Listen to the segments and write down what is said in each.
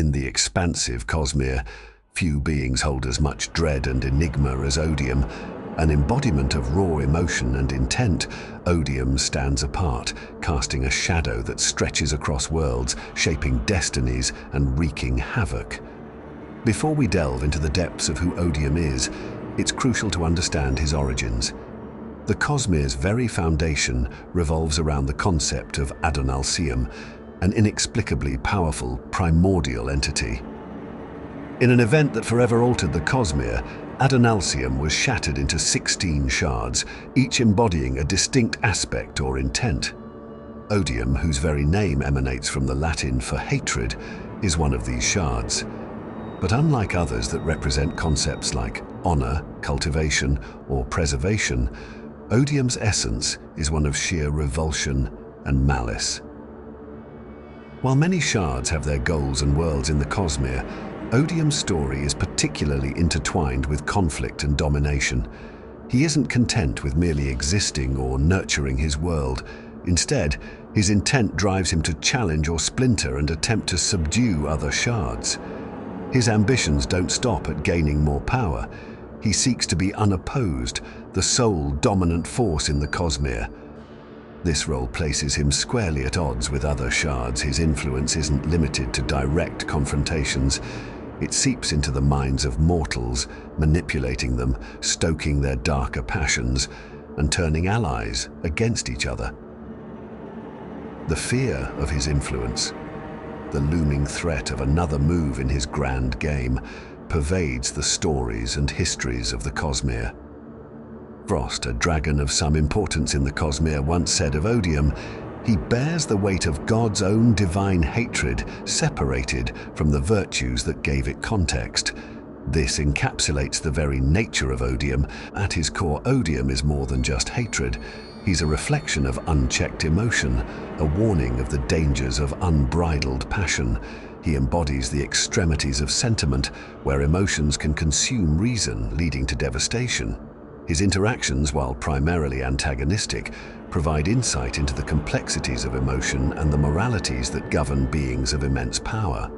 In the expansive Cosmere, few beings hold as much dread and enigma as Odium. An embodiment of raw emotion and intent, Odium stands apart, casting a shadow that stretches across worlds, shaping destinies and wreaking havoc. Before we delve into the depths of who Odium is, it's crucial to understand his origins. The Cosmere's very foundation revolves around the concept of Adonalsium, an inexplicably powerful, primordial entity. In an event that forever altered the Cosmere, Adonalsium was shattered into 16 shards, each embodying a distinct aspect or intent. Odium, whose very name emanates from the Latin for hatred, is one of these shards. But unlike others that represent concepts like honor, cultivation, or preservation, Odium's essence is one of sheer revulsion and malice. While many shards have their goals and worlds in the Cosmere, Odium's story is particularly intertwined with conflict and domination. He isn't content with merely existing or nurturing his world. Instead, his intent drives him to challenge or splinter and attempt to subdue other shards. His ambitions don't stop at gaining more power. He seeks to be unopposed, the sole dominant force in the Cosmere. This role places him squarely at odds with other shards. His influence isn't limited to direct confrontations. It seeps into the minds of mortals, manipulating them, stoking their darker passions, and turning allies against each other. The fear of his influence, the looming threat of another move in his grand game, pervades the stories and histories of the Cosmere. Frost, a dragon of some importance in the Cosmere, once said of Odium, "He bears the weight of God's own divine hatred, separated from the virtues that gave it context." This encapsulates the very nature of Odium. At his core, Odium is more than just hatred. He's a reflection of unchecked emotion, a warning of the dangers of unbridled passion. He embodies the extremities of sentiment, where emotions can consume reason, leading to devastation. His interactions, while primarily antagonistic, provide insight into the complexities of emotion and the moralities that govern beings of immense power.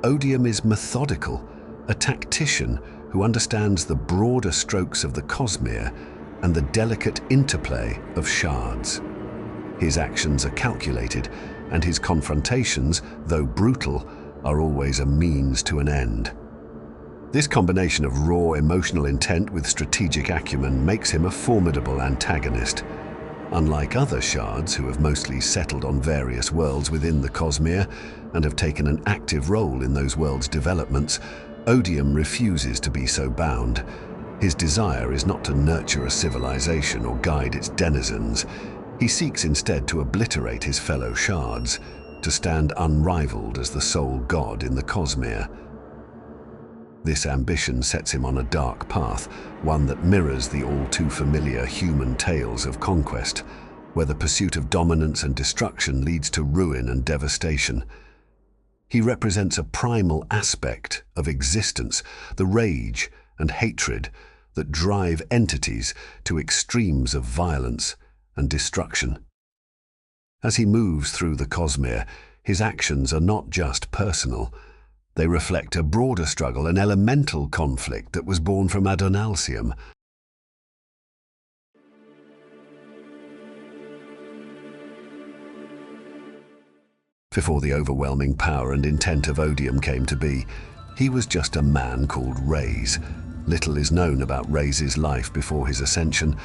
Odium is methodical, a tactician who understands the broader strokes of the Cosmere and the delicate interplay of shards. His actions are calculated, and his confrontations, though brutal, are always a means to an end. This combination of raw emotional intent with strategic acumen makes him a formidable antagonist. Unlike other shards who have mostly settled on various worlds within the Cosmere and have taken an active role in those worlds' developments, Odium refuses to be so bound. His desire is not to nurture a civilization or guide its denizens. He seeks instead to obliterate his fellow shards, to stand unrivaled as the sole god in the Cosmere. This ambition sets him on a dark path, one that mirrors the all-too-familiar human tales of conquest, where the pursuit of dominance and destruction leads to ruin and devastation. He represents a primal aspect of existence, the rage and hatred that drive entities to extremes of violence and destruction. As he moves through the Cosmere, his actions are not just personal. They reflect a broader struggle, an elemental conflict that was born from Adonalsium. Before the overwhelming power and intent of Odium came to be, he was just a man called Rayz. Little is known about Rayz's life before his ascension,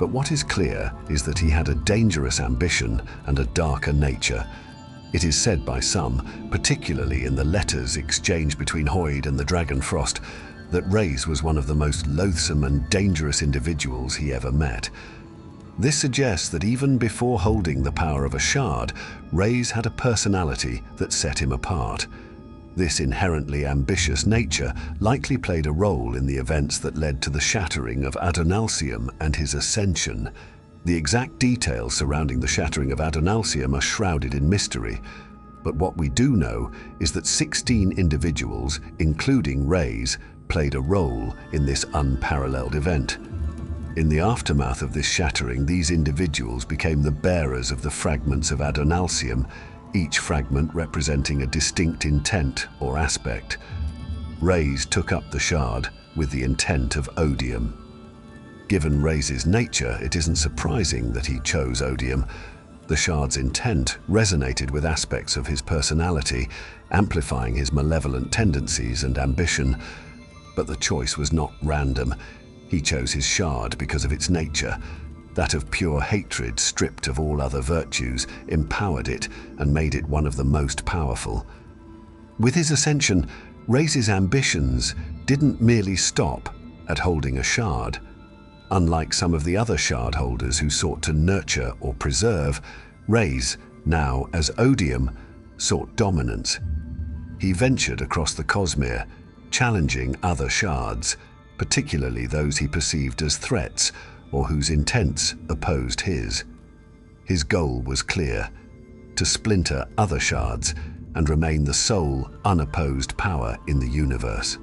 but what is clear is that he had a dangerous ambition and a darker nature. It is said by some, particularly in the letters exchanged between Hoid and the Dragon Frost, that Rayz was one of the most loathsome and dangerous individuals he ever met. This suggests that even before holding the power of a shard, Rayz had a personality that set him apart. This inherently ambitious nature likely played a role in the events that led to the shattering of Adonalsium and his ascension. The exact details surrounding the shattering of Adonalsium are shrouded in mystery, but what we do know is that 16 individuals, including Rayz, played a role in this unparalleled event. In the aftermath of this shattering, these individuals became the bearers of the fragments of Adonalsium, each fragment representing a distinct intent or aspect. Raze took up the shard with the intent of Odium. Given Raze's nature, it isn't surprising that he chose Odium. The shard's intent resonated with aspects of his personality, amplifying his malevolent tendencies and ambition. But the choice was not random. He chose his shard because of its nature. That of pure hatred, stripped of all other virtues, empowered it and made it one of the most powerful. With his ascension, Raze's ambitions didn't merely stop at holding a shard. Unlike some of the other shard holders who sought to nurture or preserve, Raze, now as Odium, sought dominance. He ventured across the Cosmere, challenging other shards, particularly those he perceived as threats or whose intents opposed his. His goal was clear: to splinter other shards and remain the sole, unopposed power in the universe.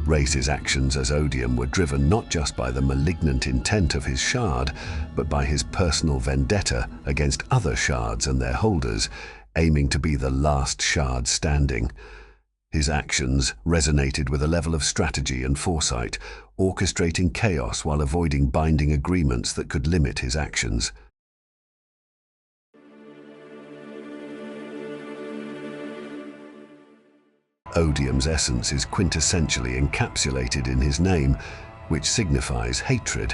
Raze's actions as Odium were driven not just by the malignant intent of his shard, but by his personal vendetta against other shards and their holders, aiming to be the last shard standing. His actions resonated with a level of strategy and foresight, orchestrating chaos while avoiding binding agreements that could limit his actions. Odium's essence is quintessentially encapsulated in his name, which signifies hatred.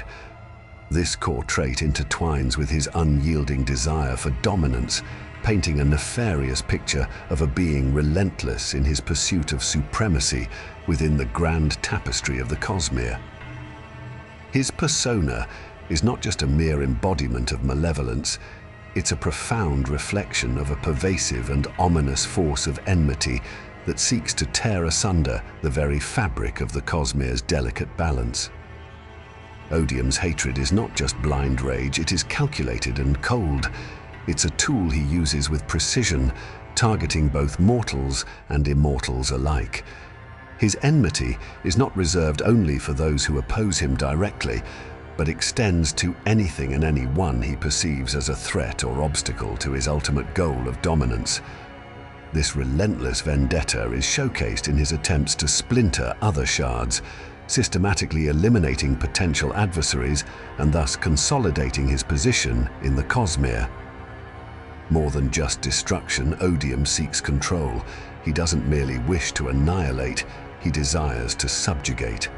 This core trait intertwines with his unyielding desire for dominance, painting a nefarious picture of a being relentless in his pursuit of supremacy within the grand tapestry of the Cosmere. His persona is not just a mere embodiment of malevolence, it's a profound reflection of a pervasive and ominous force of enmity that seeks to tear asunder the very fabric of the Cosmere's delicate balance. Odium's hatred is not just blind rage, it is calculated and cold. It's a tool he uses with precision, targeting both mortals and immortals alike. His enmity is not reserved only for those who oppose him directly, but extends to anything and anyone he perceives as a threat or obstacle to his ultimate goal of dominance. This relentless vendetta is showcased in his attempts to splinter other shards, systematically eliminating potential adversaries and thus consolidating his position in the Cosmere. More than just destruction, Odium seeks control. He doesn't merely wish to annihilate, he desires to subjugate.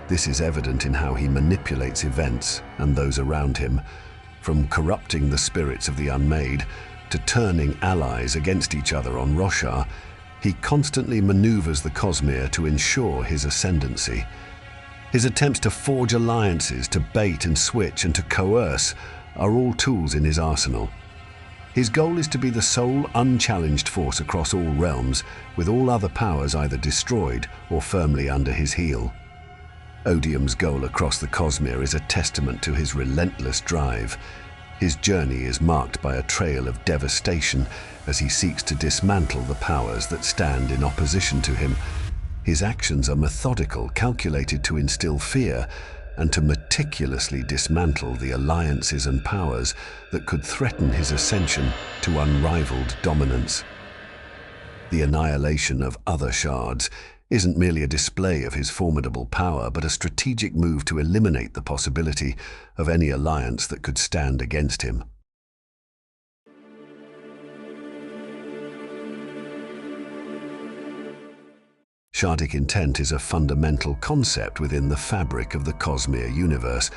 This is evident in how he manipulates events and those around him, from corrupting the spirits of the unmade to turning allies against each other on Roshar. He constantly maneuvers the Cosmere to ensure his ascendancy. His attempts to forge alliances, to bait and switch, and to coerce are all tools in his arsenal. His goal is to be the sole unchallenged force across all realms, with all other powers either destroyed or firmly under his heel. Odium's goal across the Cosmere is a testament to his relentless drive. His journey is marked by a trail of devastation as he seeks to dismantle the powers that stand in opposition to him. His actions are methodical, calculated to instill fear, and to meticulously dismantle the alliances and powers that could threaten his ascension to unrivaled dominance. The annihilation of other shards isn't merely a display of his formidable power, but a strategic move to eliminate the possibility of any alliance that could stand against him. Shardik intent is a fundamental concept within the fabric of the Cosmere universe,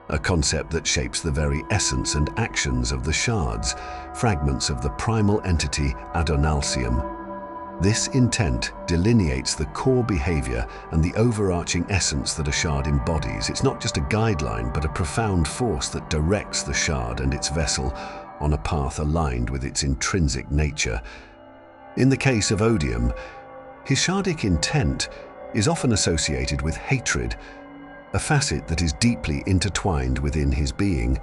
a concept that shapes the very essence and actions of the shards, fragments of the primal entity Adonalsium. This intent delineates the core behavior and the overarching essence that a shard embodies. It's not just a guideline, but a profound force that directs the shard and its vessel on a path aligned with its intrinsic nature. In the case of Odium, his shardic intent is often associated with hatred, a facet that is deeply intertwined within his being.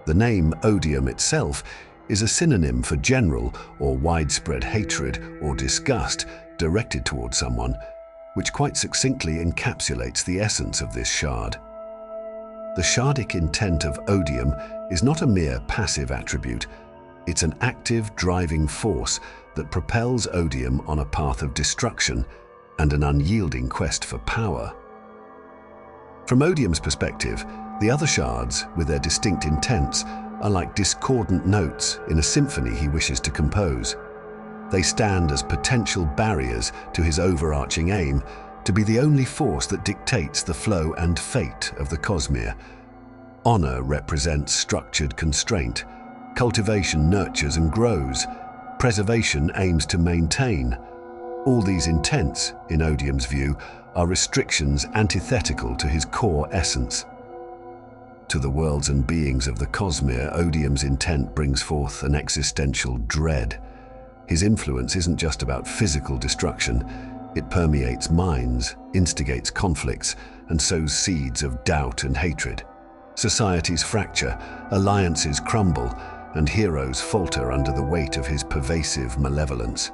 The name Odium itself is a synonym for general or widespread hatred or disgust directed towards someone, which quite succinctly encapsulates the essence of this shard. The shardic intent of Odium is not a mere passive attribute. It's an active, driving force that propels Odium on a path of destruction and an unyielding quest for power. From Odium's perspective, the other shards, with their distinct intents, are like discordant notes in a symphony he wishes to compose. They stand as potential barriers to his overarching aim to be the only force that dictates the flow and fate of the Cosmere. Honor represents structured constraint. Cultivation nurtures and grows. Preservation aims to maintain. All these intents, in Odium's view, are restrictions antithetical to his core essence. To the worlds and beings of the Cosmere, Odium's intent brings forth an existential dread. His influence isn't just about physical destruction. It permeates minds, instigates conflicts, and sows seeds of doubt and hatred. Societies fracture, alliances crumble, and heroes falter under the weight of his pervasive malevolence.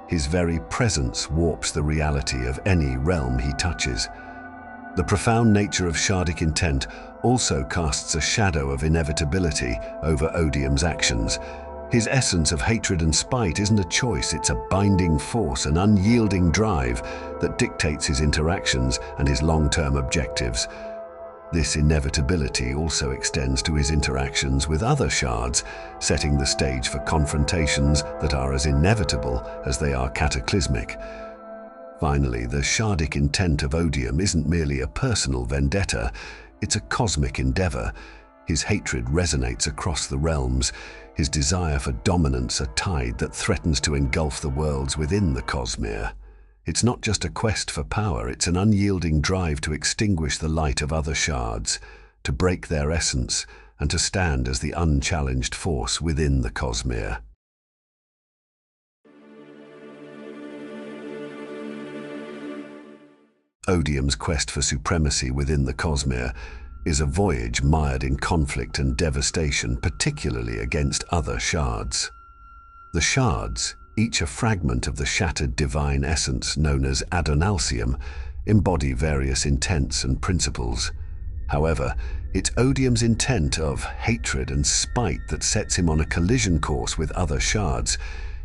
His very presence warps the reality of any realm he touches. The profound nature of Shardik intent also casts a shadow of inevitability over Odium's actions. His essence of hatred and spite isn't a choice, it's a binding force, an unyielding drive that dictates his interactions and his long-term objectives. This inevitability also extends to his interactions with other shards, setting the stage for confrontations that are as inevitable as they are cataclysmic. Finally, the Shardik intent of Odium isn't merely a personal vendetta, it's a cosmic endeavor. His hatred resonates across the realms, his desire for dominance a tide that threatens to engulf the worlds within the Cosmere. It's not just a quest for power, it's an unyielding drive to extinguish the light of other shards, to break their essence, and to stand as the unchallenged force within the Cosmere. Odium's quest for supremacy within the Cosmere is a voyage mired in conflict and devastation, particularly against other shards. The shards, each a fragment of the shattered divine essence known as Adonalsium, embody various intents and principles. However, it's Odium's intent of hatred and spite that sets him on a collision course with other shards,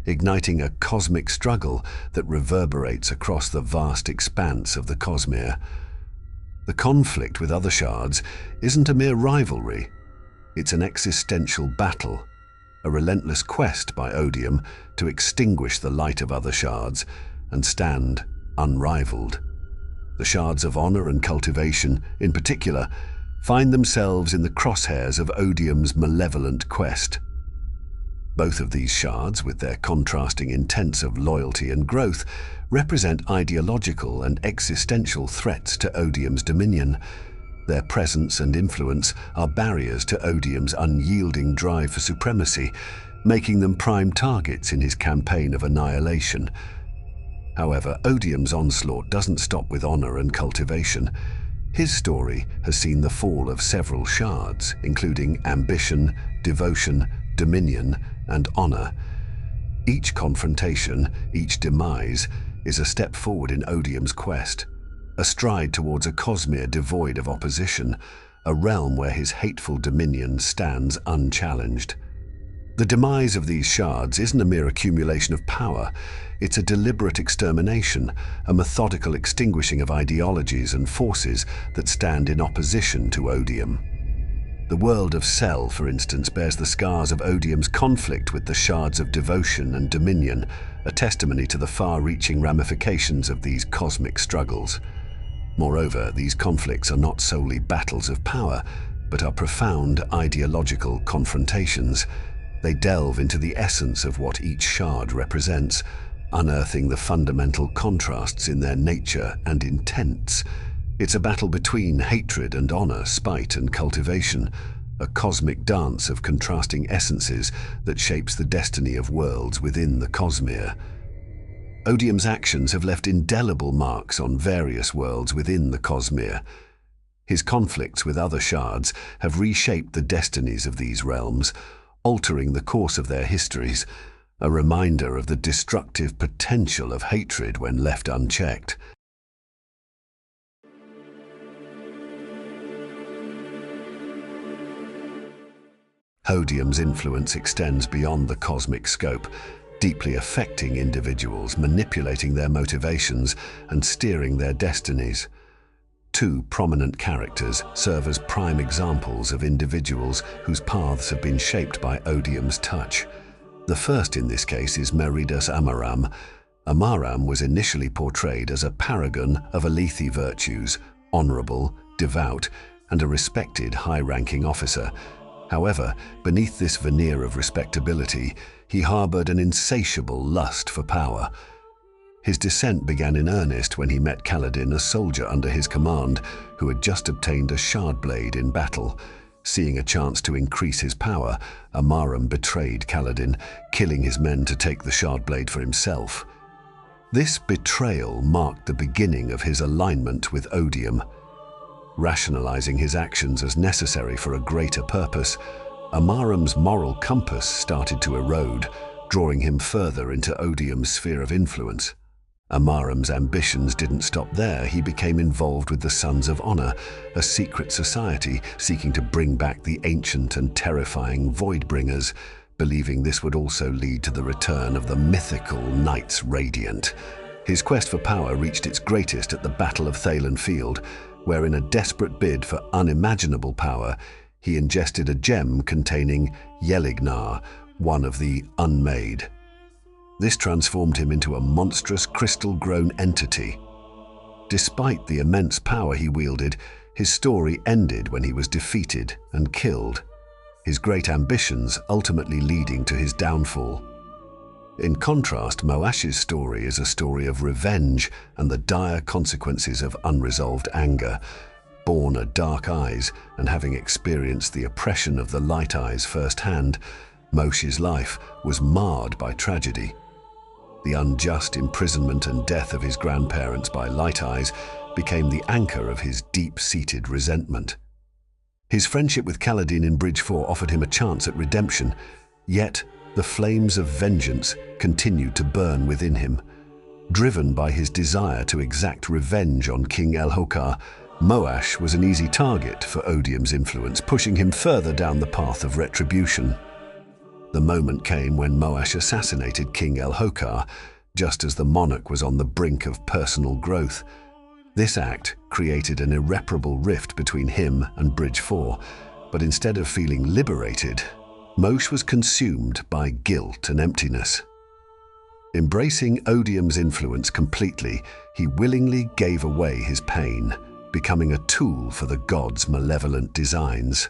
igniting a cosmic struggle that reverberates across the vast expanse of the Cosmere. The conflict with other shards isn't a mere rivalry, it's an existential battle, a relentless quest by Odium to extinguish the light of other shards and stand unrivaled. The shards of honor and cultivation, in particular, find themselves in the crosshairs of Odium's malevolent quest. Both of these shards, with their contrasting intents of loyalty and growth, represent ideological and existential threats to Odium's dominion. Their presence and influence are barriers to Odium's unyielding drive for supremacy, making them prime targets in his campaign of annihilation. However, Odium's onslaught doesn't stop with honor and cultivation. His story has seen the fall of several shards, including ambition, devotion, dominion, and honor. Each confrontation, each demise, is a step forward in Odium's quest, a stride towards a Cosmere devoid of opposition, a realm where his hateful dominion stands unchallenged. The demise of these shards isn't a mere accumulation of power, it's a deliberate extermination, a methodical extinguishing of ideologies and forces that stand in opposition to Odium. The world of Cell, for instance, bears the scars of Odium's conflict with the shards of devotion and dominion, a testimony to the far-reaching ramifications of these cosmic struggles. Moreover, these conflicts are not solely battles of power, but are profound ideological confrontations. They delve into the essence of what each shard represents, unearthing the fundamental contrasts in their nature and intents. It's a battle between hatred and honor, spite and cultivation, a cosmic dance of contrasting essences that shapes the destiny of worlds within the Cosmere. Odium's actions have left indelible marks on various worlds within the Cosmere. His conflicts with other shards have reshaped the destinies of these realms, altering the course of their histories, a reminder of the destructive potential of hatred when left unchecked. Odium's influence extends beyond the cosmic scope, deeply affecting individuals, manipulating their motivations, and steering their destinies. Two prominent characters serve as prime examples of individuals whose paths have been shaped by Odium's touch. The first in this case is Meridas Amaram. Amaram was initially portrayed as a paragon of Alethi virtues, honorable, devout, and a respected high-ranking officer. However, beneath this veneer of respectability, he harbored an insatiable lust for power. His descent began in earnest when he met Kaladin, a soldier under his command, who had just obtained a shard blade in battle. Seeing a chance to increase his power, Amaram betrayed Kaladin, killing his men to take the shard blade for himself. This betrayal marked the beginning of his alignment with Odium. Rationalizing his actions as necessary for a greater purpose, Amaram's moral compass started to erode, drawing him further into Odium's sphere of influence. Amaram's ambitions didn't stop there. He became involved with the Sons of Honor, a secret society seeking to bring back the ancient and terrifying Voidbringers, believing this would also lead to the return of the mythical Knights Radiant. His quest for power reached its greatest at the Battle of Thaylen Field, where in a desperate bid for unimaginable power, he ingested a gem containing Yelignar, one of the Unmade. This transformed him into a monstrous crystal-grown entity. Despite the immense power he wielded, his story ended when he was defeated and killed, his great ambitions ultimately leading to his downfall. In contrast, Moash's story is a story of revenge and the dire consequences of unresolved anger. Born of Dark Eyes and having experienced the oppression of the Light Eyes firsthand, Moash's life was marred by tragedy. The unjust imprisonment and death of his grandparents by Light Eyes became the anchor of his deep-seated resentment. His friendship with Kaladin in Bridge 4 offered him a chance at redemption, yet the flames of vengeance continued to burn within him. Driven by his desire to exact revenge on King Elhokar, Moash was an easy target for Odium's influence, pushing him further down the path of retribution. The moment came when Moash assassinated King Elhokar, just as the monarch was on the brink of personal growth. This act created an irreparable rift between him and Bridge 4, but instead of feeling liberated, Moash was consumed by guilt and emptiness. Embracing Odium's influence completely, he willingly gave away his pain, becoming a tool for the gods' malevolent designs.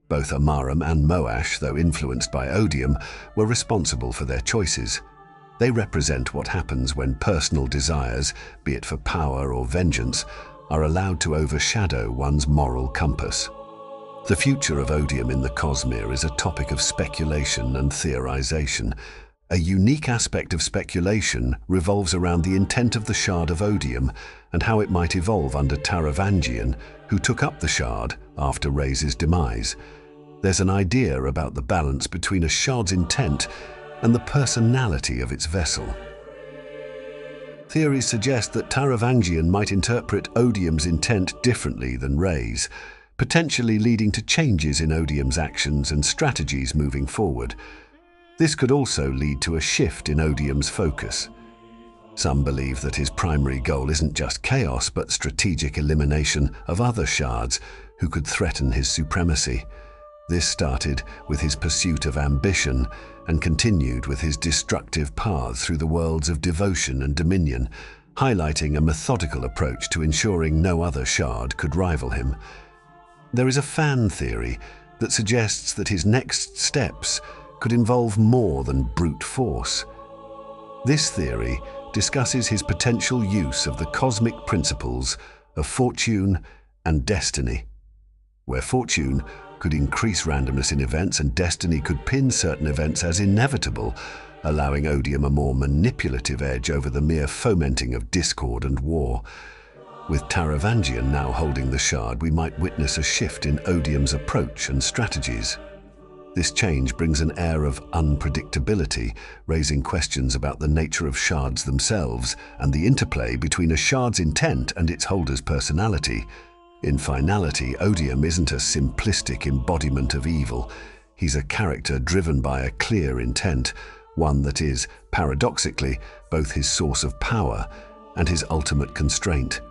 Both Amaram and Moash, though influenced by Odium, were responsible for their choices. They represent what happens when personal desires, be it for power or vengeance, are allowed to overshadow one's moral compass. The future of Odium in the Cosmere is a topic of speculation and theorization. A unique aspect of speculation revolves around the intent of the Shard of Odium and how it might evolve under Taravangian, who took up the Shard after Ray's demise. There's an idea about the balance between a Shard's intent and the personality of its vessel. Theories suggest that Taravangian might interpret Odium's intent differently than Ray's, potentially leading to changes in Odium's actions and strategies moving forward. This could also lead to a shift in Odium's focus. Some believe that his primary goal isn't just chaos, but strategic elimination of other shards who could threaten his supremacy. This started with his pursuit of ambition and continued with his destructive path through the worlds of devotion and dominion, highlighting a methodical approach to ensuring no other shard could rival him. There is a fan theory that suggests that his next steps could involve more than brute force. This theory discusses his potential use of the cosmic principles of fortune and destiny, where fortune could increase randomness in events and destiny could pin certain events as inevitable, allowing Odium a more manipulative edge over the mere fomenting of discord and war. With Taravangian now holding the shard, we might witness a shift in Odium's approach and strategies. This change brings an air of unpredictability, raising questions about the nature of shards themselves and the interplay between a shard's intent and its holder's personality. In finality, Odium isn't a simplistic embodiment of evil. He's a character driven by a clear intent, one that is, paradoxically, both his source of power and his ultimate constraint.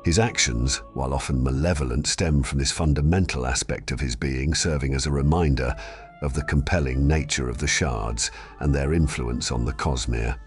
His actions, while often malevolent, stem from this fundamental aspect of his being, serving as a reminder of the compelling nature of the Shards and their influence on the Cosmere.